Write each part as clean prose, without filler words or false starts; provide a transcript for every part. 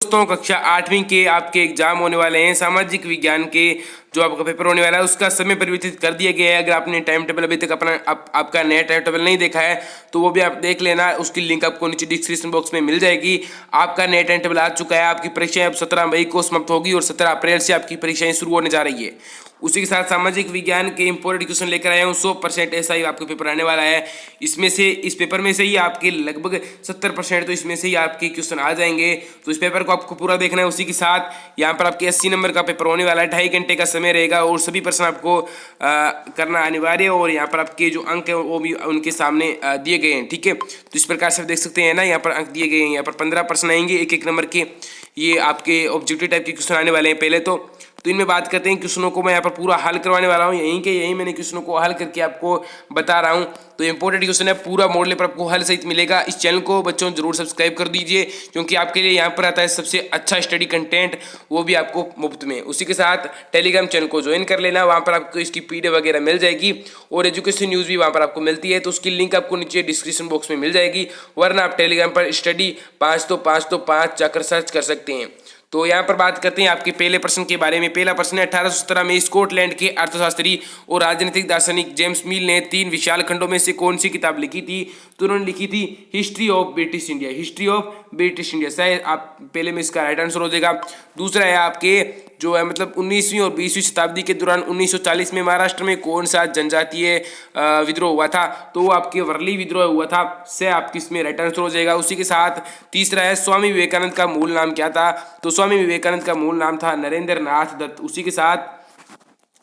दोस्तों कक्षा 8वीं के आपके एग्जाम होने वाले हैं। सामाजिक विज्ञान के जो आपका पेपर होने वाला है उसका समय परिवर्तित कर दिया गया है। अगर आपने टाइम टेबल अभी तक आपका नया टाइम टेबल नहीं देखा है तो वो भी आप देख लेना। उसकी लिंक आपको नीचे डिस्क्रिप्शन बॉक्स में मिल जाएगी। आपका नया टाइम टेबल आ चुका है। आपकी परीक्षाएं अब 17 मई को समाप्त होगी और 17 अप्रैल से आपकी परीक्षाएं शुरू होने जा रही है। उसी के साथ सामाजिक विज्ञान के इंपॉर्टेंट क्वेश्चन लेकर आया हूँ। 100% ऐसा ही आपका पेपर आने वाला है। इसमें से इस पेपर में से ही आपके लगभग 70% तो इसमें से ही आपके क्वेश्चन आ जाएंगे। तो इस पेपर को आपको पूरा देखना है। उसी के साथ यहाँ पर आपके 80 नंबर का पेपर होने वाला है। 2.5 घंटे का समय रहेगा और सभी प्रश्न आपको करना अनिवार्य है। और यहाँ पर आपके जो अंक है वो भी उनके सामने दिए गए हैं। ठीक है, तो इस प्रकार से आप देख सकते हैं ना, यहाँ पर अंक दिए गए हैं। यहाँ पर 15 प्रश्न आएंगे एक नंबर के। ये आपके ऑब्जेक्टिव टाइप के क्वेश्चन आने वाले हैं पहले तो इनमें बात करते हैं। क्वेश्चनों को मैं यहाँ पर पूरा हल करवाने वाला हूँ। यहीं मैंने क्वेश्चनों को हल करके आपको बता रहा हूँ। तो इंपॉर्टेंट क्वेश्चन है, पूरा मॉडल पर आपको हल सहित मिलेगा। इस चैनल को बच्चों जरूर सब्सक्राइब कर दीजिए क्योंकि आपके लिए यहाँ पर आता है सबसे अच्छा स्टडी कंटेंट, वो भी आपको मुफ्त में। उसी के साथ टेलीग्राम चैनल को ज्वाइन कर लेना, वहाँ पर आपको इसकी पीडीएफ वगैरह मिल जाएगी और एजुकेशन न्यूज़ भी वहाँ पर आपको मिलती है। तो उसकी लिंक आपको नीचे डिस्क्रिप्शन बॉक्स में मिल जाएगी। वरना आप टेलीग्राम पर स्टडी 5 जाकर सर्च कर सकते हैं। तो यहाँ पर बात करते हैं आपके पहले प्रश्न के बारे में। पहला प्रश्न है, 1817 में स्कॉटलैंड के अर्थशास्त्री और राजनीतिक दार्शनिक जेम्स मिल ने 3 विशाल खंडों में से कौन सी किताब लिखी थी? तो उन्होंने लिखी थी history of British India. History of British India शायद आप पहले में इसका राइट आंसर हो जाएगा। दूसरा है आपके जो है मतलब 19वीं और 20वीं शताब्दी के दौरान 1940 में महाराष्ट्र में कौन सा जनजातीय विद्रोह हुआ था? तो वो आपके वर्ली विद्रोह हुआ था। से आपकी इसमें राइट आंसर हो जाएगा। उसी के साथ तीसरा है, स्वामी विवेकानंद का मूल नाम क्या था? तो स्वामी विवेकानंद का मूल नाम था नरेंद्र नाथ दत्त। उसी के साथ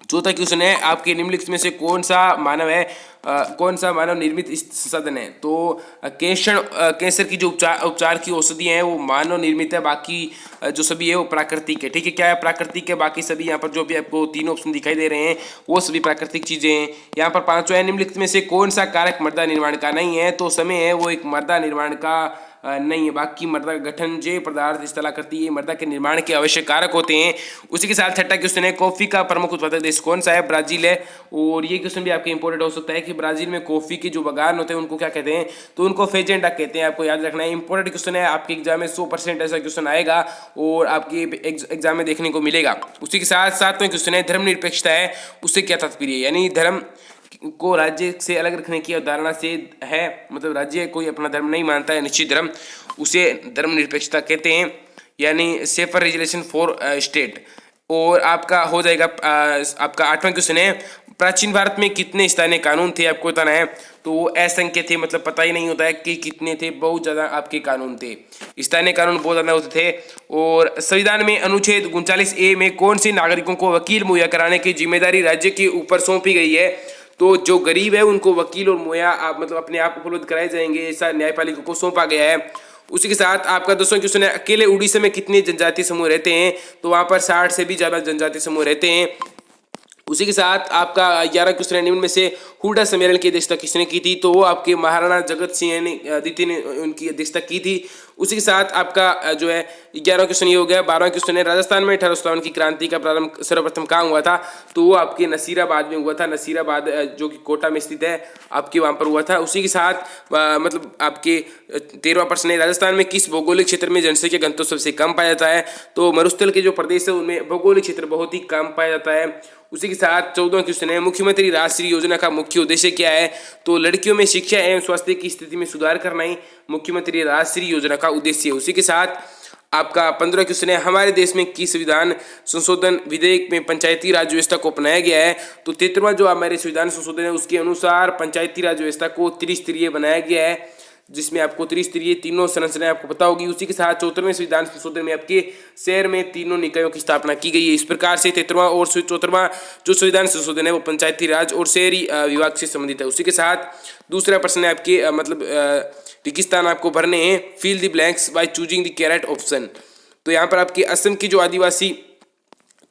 चौथा क्वेश्चन है, आपके निम्नलिखित में से कौन सा मानव निर्मित संसाधन है? तो कैंसर की जो उपचार की औषधियाँ हैं वो मानव निर्मित है। बाकी जो सभी है वो प्राकृतिक है। ठीक है, क्या है प्राकृतिक है? बाकी सभी यहाँ पर जो भी आपको 3 ऑप्शन दिखाई दे रहे हैं वो सभी प्राकृतिक चीजें हैं। यहाँ पर 5वां है, निम्नलिखित में से कौन सा कारक मृदा निर्माण का नहीं है? तो समय है वो एक मृदा निर्माण का नहीं है। बाकी मृदा गठन जैव पदार्थ स्थलाकृति ये मृदा के निर्माण के आवश्यक कारक होते हैं। उसी के साथ छठा क्वेश्चन है, कॉफी का प्रमुख उत्पादक देश कौन सा है? ब्राजील है। और ये क्वेश्चन भी आपके इंपॉर्टेंट हो सकता है कि ब्राजील में कॉफी के जो बागान होते हैं उनको क्या कहते हैं? तो उनको फेजेंडा कहते हैं। आपको याद रखना है, इंपॉर्टेंट क्वेश्चन है। आपके एग्जाम में 100% ऐसा क्वेश्चन आएगा और आपके एग्जाम में देखने को मिलेगा। उसी के साथ 7वां क्वेश्चन है, धर्मनिरपेक्षता है उससे क्या तात्पर्य? यानी धर्म को राज्य से अलग रखने की अवधारणा से है, मतलब राज्य कोई अपना धर्म नहीं मानता है निश्चित धर्म, उसे धर्मनिरपेक्षता कहते हैं। यानी सेफर रेगुलेशन फॉर स्टेट। और आपका हो जाएगा आपका 8वां क्वेश्चन है, प्राचीन भारत में कितने स्थानीय कानून थे? आपको बताना है। तो वो असंख्य थे, मतलब पता ही नहीं होता है कि कितने थे। बहुत ज़्यादा आपके कानून थे, स्थानीय कानून बहुत ज़्यादा होते थे। और संविधान में अनुच्छेद 39A में कौन से नागरिकों को वकील मुहैया कराने की जिम्मेदारी राज्य के ऊपर सौंपी गई है? तो जो गरीब है उनको वकील और मुहैया आप मतलब अपने आप उपलब्ध कराए जाएंगे, ऐसा न्यायपालिका को सौंपा गया है। उसी के साथ आपका 10वां क्वेश्चन है, अकेले उड़ीसा में कितने जनजातीय समूह रहते हैं? तो वहाँ पर 60 से भी ज़्यादा जनजातीय समूह रहते हैं। उसी के साथ आपका 11 क्वेश्चन है, निम्न में से हुडा सम्मेलन की अध्यक्षता किसने की थी? तो वो आपके महाराणा जगत सिंह द्वितीय ने उनकी अध्यक्षता की थी। उसी के साथ आपका जो है 11वां क्वेश्चन ये हो गया। 12वां क्वेश्चन है, राजस्थान में 1857 की क्रांति का प्रारंभ सर्वप्रथम कहाँ हुआ था? तो वो आपके नसीराबाद में हुआ था। नसीराबाद जो कि कोटा में स्थित है, आपके वहाँ पर हुआ था। उसी के साथ मतलब आपके 13वां प्रश्न है, राजस्थान में किस भौगोलिक क्षेत्र में जनसंख्या घनत्व सबसे कम पाया जाता है? तो मरुस्थल के जो प्रदेश है उनमें भौगोलिक क्षेत्र बहुत ही कम पाया जाता है। उसी के साथ 14वां क्वेश्चन है, मुख्यमंत्री राष्ट्रीय योजना का मुख्य उद्देश्य क्या है? तो लड़कियों में शिक्षा एवं स्वास्थ्य की स्थिति में सुधार करना ही मुख्यमंत्री राष्ट्रीय योजना का उद्देश्य है। उसी के साथ आपका 15वां क्वेश्चन है, हमारे देश में किस संविधान संशोधन विधेयक में पंचायती राज व्यवस्था को अपनाया गया है? तो 13वां जो हमारे संविधान संशोधन है उसके अनुसार पंचायती राज व्यवस्था को त्रिस्तरीय बनाया गया है, जिसमें आपको त्रिस्तरीय तीनों संरचनाएं आपको पता होगी। उसी के साथ 14वें संविधान संशोधन में आपके शहर में 3 निकायों की स्थापना की गई है। इस प्रकार से 13वां और 14वां जो संविधान संशोधन है वो पंचायती राज और शहरी विभाग से संबंधित है। उसी के साथ दूसरा प्रश्न है आपके मतलब रेगिस्तान आपको भरने हैं, fill the blanks by choosing the correct option. तो यहाँ पर आपके असम की जो आदिवासी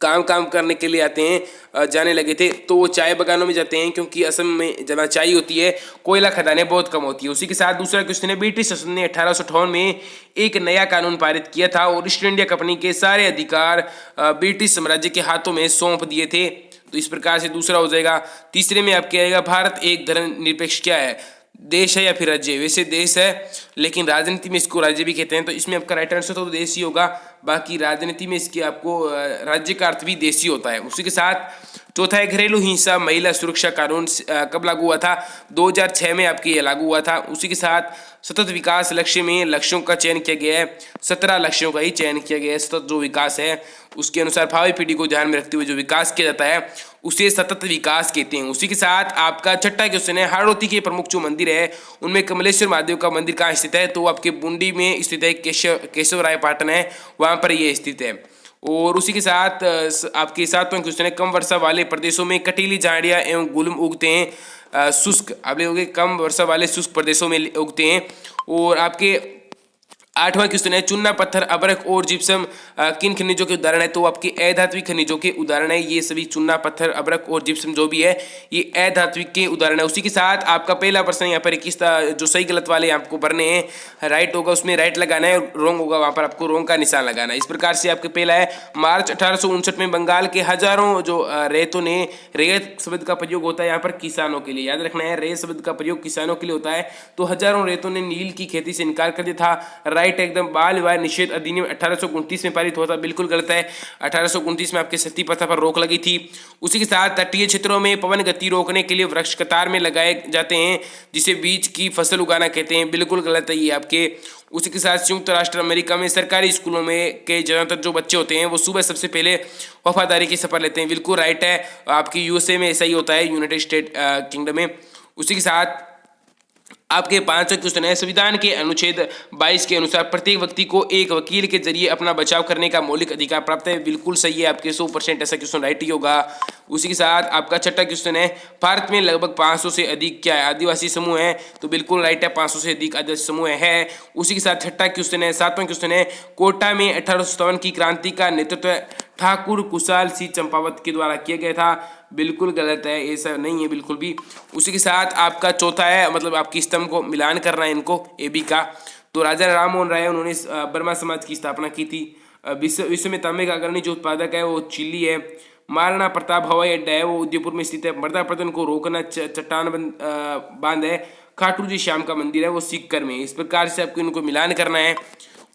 काम करने के लिए आते हैं जाने लगे थे, तो वो चाय बागानों में जाते हैं क्योंकि असम में जहाँ चाय होती है कोयला खदानें बहुत कम होती है। उसी के साथ दूसरा क्वेश्चन है, ब्रिटिश शासन ने 1858 में एक नया कानून पारित किया था और ईस्ट इंडिया कंपनी के सारे अधिकार ब्रिटिश साम्राज्य के हाथों में सौंप दिए थे। तो इस प्रकार से दूसरा हो जाएगा। तीसरे में आपके आएगा, भारत एक धर्मनिरपेक्ष क्या है? देश है या फिर राज्य? वैसे देश है, लेकिन राजनीति में इसको राज्य भी कहते हैं, तो इसमें आपका राइट आंसर तो देश ही होगा। बाकी राजनीति में इसके आपको राज्य का अर्थ भी देश ही होता है। उसी के साथ चौथा है घरेलू हिंसा महिला सुरक्षा कानून कब लागू हुआ था? 2006 में आपके ये लागू हुआ था। उसी के साथ सतत विकास लक्ष्य में लक्ष्यों का चयन किया गया है, 17 लक्ष्यों का ही चयन किया गया है। सतत जो विकास है उसके अनुसार भावी पीढ़ी को ध्यान में रखते हुए जो विकास किया जाता है उसे सतत विकास कहते हैं। उसी के साथ आपका छठा क्वेश्चन है हाड़ौती के प्रमुख जो मंदिर है उनमें कमलेश्वर महादेव का मंदिर कहाँ स्थित है? तो आपके बूंदी में स्थित है, केशव राय पाटन है वहाँ पर ये स्थित है। और उसी के साथ आपके सातवां क्वेश्चन है कम वर्षा वाले प्रदेशों में कटीली झाड़ियाँ एवं गुलम उगते हैं। शुष्क आप लोगों कम वर्षा वाले शुष्क प्रदेशों में उगते हैं। और आपके आठवां क्वेश्चन है चूना पत्थर अभ्रक और जिप्सम किन खनिजों के उदाहरण है? तो आपके अधात्विक खनिजों के उदाहरण है ये सभी। चूना पत्थर अभ्रक और जिप्सम जो भी है ये अधात्विक के उदाहरण है। उसी के साथ आपका पहला प्रश्न यहाँ पर किस जो सही गलत वाले आपको भरने हैं, राइट होगा उसमें राइट लगाना है और रॉन्ग होगा वहाँ पर आपको रॉन्ग का निशान लगाना है। इस प्रकार से आपके पहला है मार्च 1859 में बंगाल के हजारों जो रेतों ने रेत शब्द का प्रयोग होता है यहाँ पर किसानों के लिए, याद रखना है रेत शब्द का प्रयोग किसानों के लिए होता है। तो हजारों रेतों ने नील की खेती से इनकार कर दिया था। राइट एकदम। बाल विवाह निषेध अधिनियम 1829 में पारित हुआ था, बिल्कुल गलत है। 1829 में आपके सती प्रथा पर रोक लगी थी। उसी के साथ तटीय क्षेत्रों में पवन गति रोकने के लिए वृक्ष कतार में लगाए जाते हैं जिसे बीज की फसल उगाना कहते हैं, बिल्कुल गलत है ये आपके। उसी के साथ संयुक्त राष्ट्र अमेरिका में सरकारी स्कूलों में के ज़्यादातर जो बच्चे होते हैं वो सुबह सबसे पहले वफादारी की शपथ लेते हैं, बिल्कुल राइट है। आपकी यूएसए में ऐसा ही होता है, यूनाइटेड स्टेट किंगडम में। उसी के साथ आपके पांचवा क्वेश्चन है संविधान के अनुच्छेद 22 के अनुसार प्रत्येक व्यक्ति को एक वकील के जरिए अपना बचाव करने का मौलिक अधिकार प्राप्त है, बिल्कुल सही है आपके 100% ऐसा क्वेश्चन राइट ही होगा। उसी के साथ आपका छठा क्वेश्चन है भारत में लगभग 500 से अधिक क्या है आदिवासी समूह है? तो बिल्कुल राइट है, 500 से अधिक आदिवासी समूह है। उसी के साथ छठा क्वेश्चन है सातवां क्वेश्चन है कोटा में 1857 की क्रांति का नेतृत्व ठाकुर कुशाल सिंह चंपावत के द्वारा किया गया था, बिल्कुल गलत है, ऐसा नहीं है बिल्कुल भी। उसी के साथ आपका चौथा है मतलब आपकी स्तंभ को मिलान करना है इनको ए बी का। तो राजा राम मोहन राय उन्होंने बर्मा समाज की स्थापना की थी। विश्व में तांबे का अग्रणी जो उत्पादक है वो चिली है। महाराणा प्रताप हवाई अड्डा है वो उदयपुर में स्थित है। मृदा अपरदन को रोकना चट्टान बांध है। खाटू जी श्याम का मंदिर है वो सीकर में। इस प्रकार से आपको इनको मिलान करना है।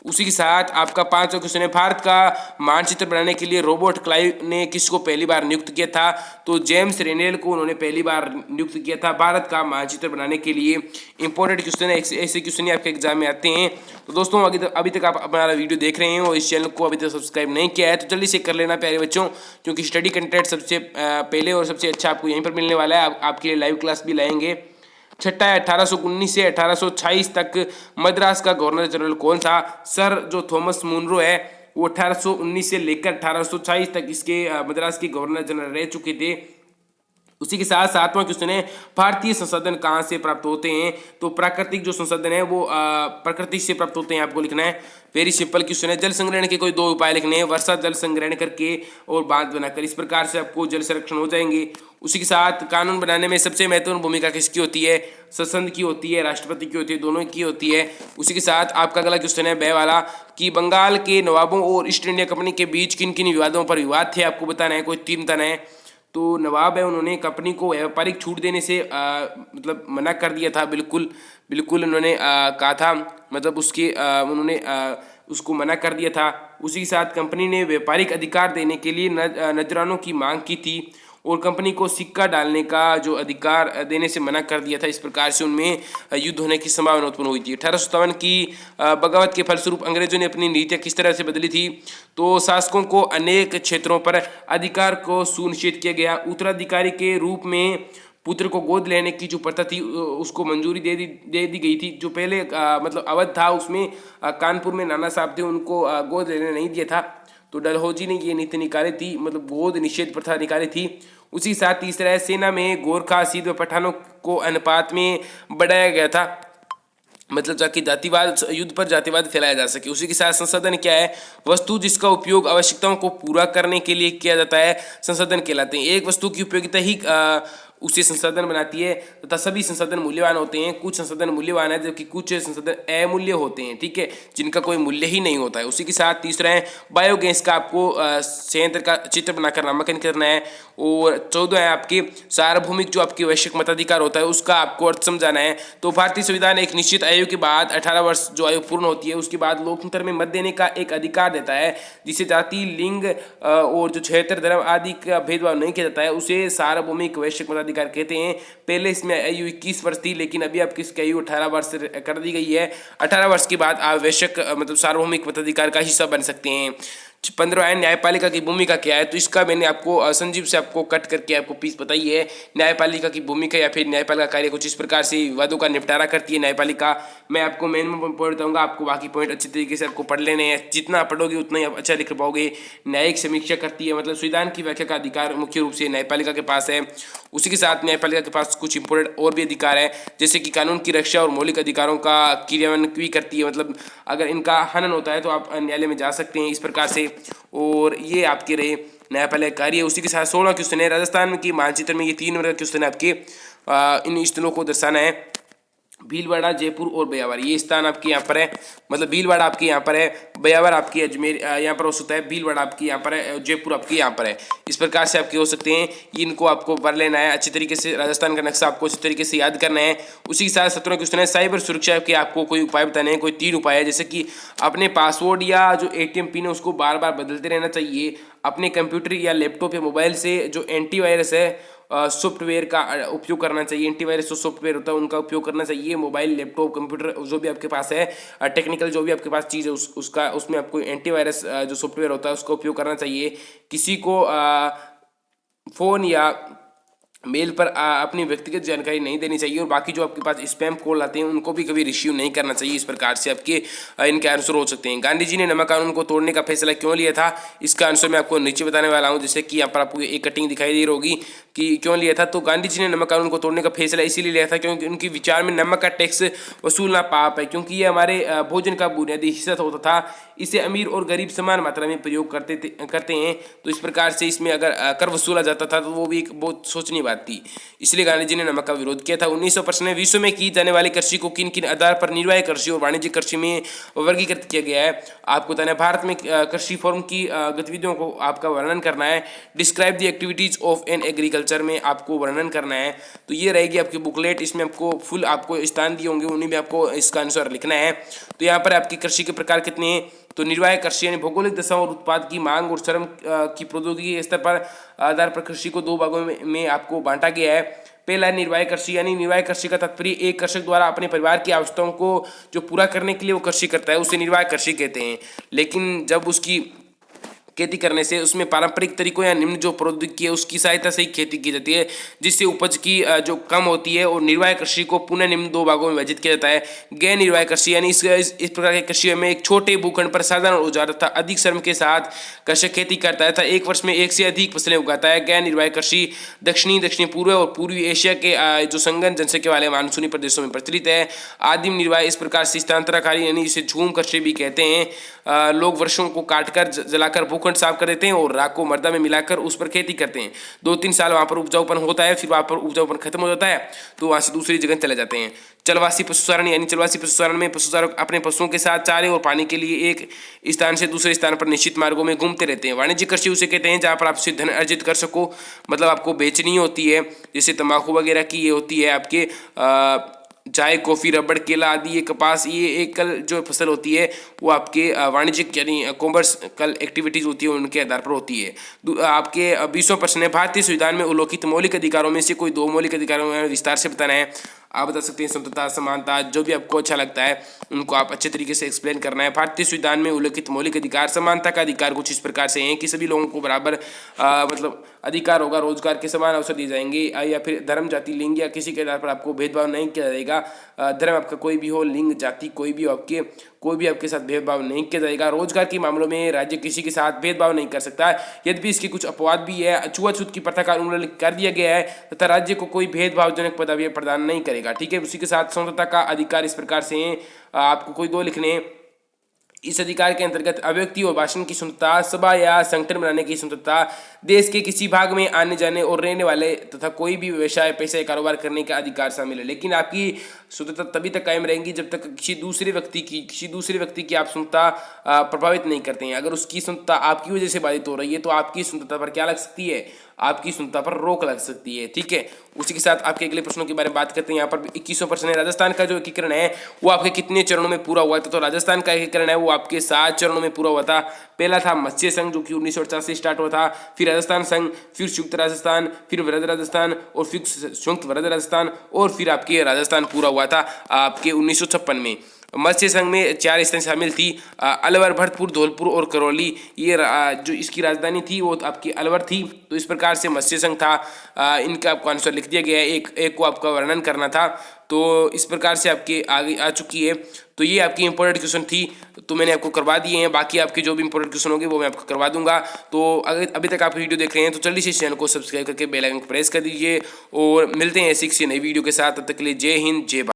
उसी के साथ आपका पांचवा क्वेश्चन है भारत का मानचित्र बनाने के लिए रॉबर्ट क्लाइव ने किसको पहली बार नियुक्त किया था? तो जेम्स रेनेल को उन्होंने पहली बार नियुक्त किया था भारत का मानचित्र बनाने के लिए। इंपॉर्टेंट क्वेश्चन है, ऐसे क्वेश्चन ही आपके एग्जाम में आते हैं। तो दोस्तों अभी तक आप हमारा वीडियो देख रहे हैं और इस चैनल को अभी तक सब्सक्राइब नहीं किया है तो जल्दी से कर लेना प्यारे बच्चों, क्योंकि स्टडी कंटेंट सबसे पहले और सबसे अच्छा आपको यहीं पर मिलने वाला है। आपके लिए लाइव क्लास भी लाएंगे। छठा है 1819 से 1826 तक मद्रास का गवर्नर जनरल कौन था? सर जो थॉमस मुनरो है वो 1819 से लेकर 1826 तक इसके मद्रास के गवर्नर जनरल रह चुके थे। उसी के साथ सातवां क्वेश्चन है भारतीय संसाधन कहाँ से प्राप्त होते हैं? तो प्राकृतिक जो संसाधन है वो प्रकृति से प्राप्त होते हैं, आपको लिखना है। वेरी सिंपल क्वेश्चन है। जल संग्रहण के कोई 2 उपाय लिखने हैं, वर्षा जल संग्रहण करके और बांध बनाकर। इस प्रकार से आपको जल संरक्षण हो जाएंगे। उसी के साथ कानून बनाने में सबसे महत्वपूर्ण भूमिका किसकी होती है? संसद की होती है, राष्ट्रपति की होती है, दोनों की होती है। उसी के साथ आपका अगला क्वेश्चन है बे वाला कि बंगाल के नवाबों और ईस्ट इंडिया कंपनी के बीच किन किन विवादों पर विवाद थे, आपको बताना है। कोई 3 बताना है। तो नवाब है उन्होंने कंपनी को व्यापारिक छूट देने से मतलब मना कर दिया था, बिल्कुल उन्होंने कहा था, मतलब उसके उन्होंने उसको मना कर दिया था। उसी के साथ कंपनी ने व्यापारिक अधिकार देने के लिए नजरानों की मांग की थी और कंपनी को सिक्का डालने का जो अधिकार देने से मना कर दिया था। इस प्रकार से उनमें युद्ध होने की संभावना उत्पन्न हुई थी। 1857 की बगावत के फलस्वरूप अंग्रेजों ने अपनी नीतियाँ किस तरह से बदली थी? तो शासकों को अनेक क्षेत्रों पर अधिकार को सुनिश्चित किया गया। उत्तराधिकारी के रूप में पुत्र को गोद लेने की जो प्रथा थी उसको मंजूरी दे दी गई थी। जो पहले मतलब अवध था उसमें कानपुर में नाना साहब थे, उनको गोद लेने नहीं दिया था। तो डलहौजी ने ये नीति निकाली थी, मतलब गोद निषेध प्रथा निकाली थी। उसी साथ तीसरा है सेना में गोरखा सिद्ध व पठानों को अनुपात में बढ़ाया गया था, मतलब ताकि जातिवाद युद्ध पर जातिवाद फैलाया जा सके। उसी के साथ संसाधन क्या है? वस्तु जिसका उपयोग आवश्यकताओं को पूरा करने के लिए किया जाता है, संसाधन कहलाते हैं। एक वस्तु की उपयोगिता ही उसे संसाधन बनाती है तथा सभी संसाधन मूल्यवान होते हैं। कुछ संसाधन मूल्यवान है जबकि कुछ संसाधन अमूल्य होते हैं, ठीक है, जिनका कोई मूल्य ही नहीं होता है। उसी के साथ तीसरा है बायोगैस का आपको संयंत्र का चित्र बनाकर नामांकन करना है। और 14 है आपके सार्वभौमिक जो आपके वैश्विक मताधिकार होता है उसका आपको अर्थ समझाना है। तो भारतीय संविधान एक निश्चित आयु के बाद 18 वर्ष जो आयु पूर्ण होती है उसके बाद लोकतंत्र में मत देने का एक अधिकार देता है, जिसे जाति, लिंग और जो क्षेत्र, धर्म आदि का भेदभाव नहीं किया जाता है, उसे सार्वभौमिक वैश्विक मताधिकार कहते हैं। पहले इसमें आयु 21 वर्ष थी, लेकिन अभी आपकी इसकी आयु 18 वर्ष कर दी गई है। 18 वर्ष के बाद आप वैश्विक मतलब सार्वभौमिक मताधिकार का हिस्सा बन सकते हैं। 15 है न्यायपालिका की भूमिका क्या है। तो इसका मैंने आपको संजीव से आपको कट करके आपको पीस बताई है। न्यायपालिका की भूमिका या फिर न्यायपालिका कार्य कुछ इस प्रकार से विवादों का निपटारा करती है न्यायपालिका। मैं आपको मेन पॉइंट बताऊंगा, आपको बाकी पॉइंट अच्छी तरीके से आपको पढ़ लेने हैं। जितना पढ़ोगे उतना ही आप अच्छा लिख पाओगे। न्यायिक समीक्षा करती है, मतलब संविधान की व्याख्या का अधिकार मुख्य रूप से न्यायपालिका के पास है। उसी के साथ न्यायपालिका के पास कुछ इंपोर्टेंट और भी अधिकार है, जैसे कि कानून की रक्षा और मौलिक अधिकारों का क्रियान्वयन भी करती है। मतलब अगर इनका हनन होता है तो आप न्यायालय में जा सकते हैं इस प्रकार से। और ये आपके रहे न्यायपालिका कार्य। उसी के साथ 16 क्वेश्चन है। राजस्थान की मानचित्र में ये 3 नंबर का क्वेश्चन है आपके। इन स्थलों को दर्शाना है। भीलवाड़ा, जयपुर और ब्यावर, ये स्थान आपके यहाँ पर है। मतलब भीलवाड़ा आपके यहाँ पर है, ब्यावर आपकी अजमेर यहाँ पर हो सकता है, भीलवाड़ा आपकी यहाँ पर है, जयपुर आपके यहाँ पर है। इस प्रकार से आपके हो सकते हैं। इनको आपको पढ़ लेना है अच्छी तरीके से। राजस्थान का नक्शा आपको इस तरीके से याद करना है। उसी के साथ 17 क्वेश्चन है। साइबर सुरक्षा के आपको कोई उपाय बताने हैं। कोई 3 उपाय है, जैसे कि अपने पासवर्ड या जो ATM पिन है उसको बार बार बदलते रहना चाहिए। अपने कंप्यूटर या लैपटॉप या मोबाइल से जो एंटीवायरस है सॉफ्टवेयर का उपयोग करना चाहिए। एंटीवायरस जो सॉफ्टवेयर होता है उनका उपयोग करना चाहिए। मोबाइल, लैपटॉप, कंप्यूटर जो भी आपके पास है, टेक्निकल जो भी आपके पास चीज़ है उसमें आपको एंटीवायरस जो सॉफ्टवेयर होता है उसका उपयोग करना चाहिए। किसी को फ़ोन या मेल पर अपनी व्यक्तिगत जानकारी नहीं देनी चाहिए। और बाकी जो आपके पास स्पैम कॉल आते हैं उनको भी कभी रिसीव नहीं करना चाहिए। इस प्रकार से आपके इनके आंसर हो सकते हैं। गांधी जी ने नमक कानून को तोड़ने का फैसला क्यों लिया था, इसका आंसर मैं आपको नीचे बताने वाला हूं। जैसे कि यहाँ पर आपको एक कटिंग दिखाई दे रही होगी कि क्यों लिया था। तो गांधी जी ने नमक कानून को तोड़ने का फैसला इसीलिए लिया था क्योंकि उनके विचार में नमक का टैक्स वसूलना पाप है, क्योंकि ये हमारे भोजन का बुनियादी हिस्सा होता था। इसे अमीर और गरीब समान मात्रा में प्रयोग करते हैं। तो इस प्रकार से इसमें अगर कर वसूला जाता था तो वो भी एक बहुत सोचनीय बात थी। इसलिए गांधी जी ने नमक का विरोध किया था। 1900 में विश्व में की जाने वाली कृषि को किन किन आधार पर निर्वाह कृषि और वाणिज्यिक कृषि में वर्गीकृत किया गया है आपको बताना है। भारत में कृषि फॉर्म की गतिविधियों को आपका वर्णन करना है। Describe the activities of an agriculture में आपको वर्णन करना है। तो ये रहेगी आपकी बुकलेट। इसमें आपको फुल आपको स्थान दिए होंगे, उन्हीं में आपको इसका आंसर लिखना है। तो यहाँ पर आपकी कृषि के प्रकार कितने हैं। तो निर्वाह कृषि यानी भौगोलिक दशा और उत्पाद की मांग और श्रम की प्रौद्योगिकी स्तर पर आधार पर कृषि को 2 भागों में आपको बांटा गया है। पहला है निर्वाह कृषि, यानी निर्वाह कृषि का तात्पर्य एक कृषक द्वारा अपने परिवार की आवश्यकताओं को जो पूरा करने के लिए वो कृषि करता है उसे निर्वाह कृषि कहते हैं। लेकिन जब उसकी खेती करने से उसमें पारंपरिक तरीकों या निम्न जो प्रौद्योगिकी है उसकी सहायता से ही खेती की जाती है, जिससे उपज की जो कम होती है। और निर्वाह कृषि को पुनः निम्न 2 भागों में विभाजित किया जाता है। गैर निर्वाह कृषि यानी इस प्रकार की कृषि में एक छोटे भूखंड पर साधारण औजार तथा अधिक श्रम के साथ कृषक खेती करता है तथा एक वर्ष में 1 से अधिक फसलें उगाता है। गैर निर्वाह कृषि दक्षिणी पूर्व और पूर्वी एशिया के जो संघन जनसंख्या वाले मानसूनी प्रदेशों में प्रचलित है। आदिम निर्वाह इस प्रकार से स्थानांतरकारी यानी इसे झूम कृषि भी कहते हैं। लोग वर्षों को काटकर जलाकर भूखंड साफ कर देते हैं और राख को मृदा में मिलाकर उस पर खेती करते हैं। 2-3 साल वहां पर उपजाऊपन होता है, फिर वहां पर उपजाऊपन खत्म हो जाता है तो वहां से दूसरी जगह चले जाते हैं। चलवासी पशुचारण यानी चलवासी पशुचारण में पशुचारक अपने पशुओं के साथ चारे और पानी के लिए एक स्थान से दूसरे स्थान पर निश्चित मार्गों में घूमते रहते हैं। वाणिज्यिक कृषि उसे कहते हैं जहां पर आप सिर्फ धन अर्जित कर सको, मतलब आपको बेचनी होती है। जैसे तंबाकू वगैरह की ये होती है आपके चाय, कॉफ़ी, रबड़, केला आदि, ये कपास, ये एकल जो फसल होती है वो आपके वाणिज्यिक यानी कॉमर्शियल एक्टिविटीज़ होती है उनके आधार पर होती है। आपके 20वां प्रश्न है। भारतीय संविधान में उल्लिखित मौलिक अधिकारों में से कोई 2 मौलिक अधिकारों में विस्तार से बताना है। आप बता सकते हैं समता, समानता, जो भी आपको अच्छा लगता है उनको आप अच्छे तरीके से एक्सप्लेन करना है। भारतीय संविधान में उल्लिखित मौलिक अधिकार, समानता का अधिकार कुछ इस प्रकार से हैं कि सभी लोगों को बराबर मतलब अधिकार होगा, रोजगार के समान अवसर दिए जाएंगे, या फिर धर्म, जाति, लिंग या किसी के आधार पर आपको भेदभाव नहीं किया जाएगा। धर्म आपका कोई भी हो, लिंग, जाति कोई भी हो, कोई भी आपके साथ भेदभाव नहीं किया जाएगा। रोजगार के मामलों में राज्य किसी के साथ भेदभाव नहीं कर सकता। यद्यपि इसके कुछ अपवाद भी है। छुआछूत की प्रथा का उल्लंघन कर दिया गया है तथा राज्य को कोई भेदभावजनक पदवियां प्रदान नहीं करेगा। ठीक है। उसी के साथ स्वतंत्रता का अधिकार इस प्रकार से है। आपको कोई 2 लिखने हैं। इस अधिकार के अंतर्गत अभिव्यक्ति और भाषण की स्वतंत्रता, सभा या संगठन बनाने की स्वतंत्रता, देश के किसी भाग में आने जाने और रहने वाले तथा कोई भी व्यवसाय पैसा या कारोबार करने का अधिकार शामिल है। लेकिन आपकी स्वतंत्रता तभी तक कायम रहेंगी जब तक किसी दूसरे व्यक्ति की आप स्वतंत्रता प्रभावित नहीं करते हैं। अगर उसकी स्वतंत्रता आपकी वजह से बाधित हो रही है तो आपकी स्वतंत्रता पर क्या लग सकती है, आपकी स्वतंत्रता पर रोक लग सकती है। ठीक है, उसी के साथ आपके अगले प्रश्नों के बारे में बात करते हैं। यहाँ पर 21वां प्रश्न है, राजस्थान का जो एकीकरण है वो आपके कितने चरणों में पूरा हुआ था? तो राजस्थान का एकीकरण है वो आपके 7 चरणों में पूरा हुआ था। पहला था मत्स्य संघ जो कि 1950 से स्टार्ट हुआ था, फिर राजस्थान संघ, फिर संयुक्त राजस्थान, फिर वृहद राजस्थान और फिर संयुक्त वृहद राजस्थान और फिर आपके राजस्थान पूरा हुआ था आपके 1956 में। मत्स्य संघ में 4 स्थान शामिल थी, अलवर, भरतपुर, धौलपुर और करौली। ये जो इसकी राजधानी थी वो आपकी अलवर थी। तो इस प्रकार से मत्स्य संघ था। इनका आपको आंसर लिख दिया गया है, एक को आपका वर्णन करना था। तो इस प्रकार से आपके आगे आ चुकी है। तो ये आपकी इंपॉर्टेंट क्वेश्चन थी, तो मैंने आपको करवा दिए हैं। बाकी आपके जो भी इंपॉर्टेंट क्वेश्चन होंगे वो मैं आपको करवा दूंगा। तो अगर अभी तक आप वीडियो देख रहे हैं तो जल्दी से चैनल को सब्सक्राइब करके बेल आइकन प्रेस कर दीजिए और मिलते हैं ऐसी किसी नई वीडियो के साथ। तब तक के लिए जय हिंद, जय भारत।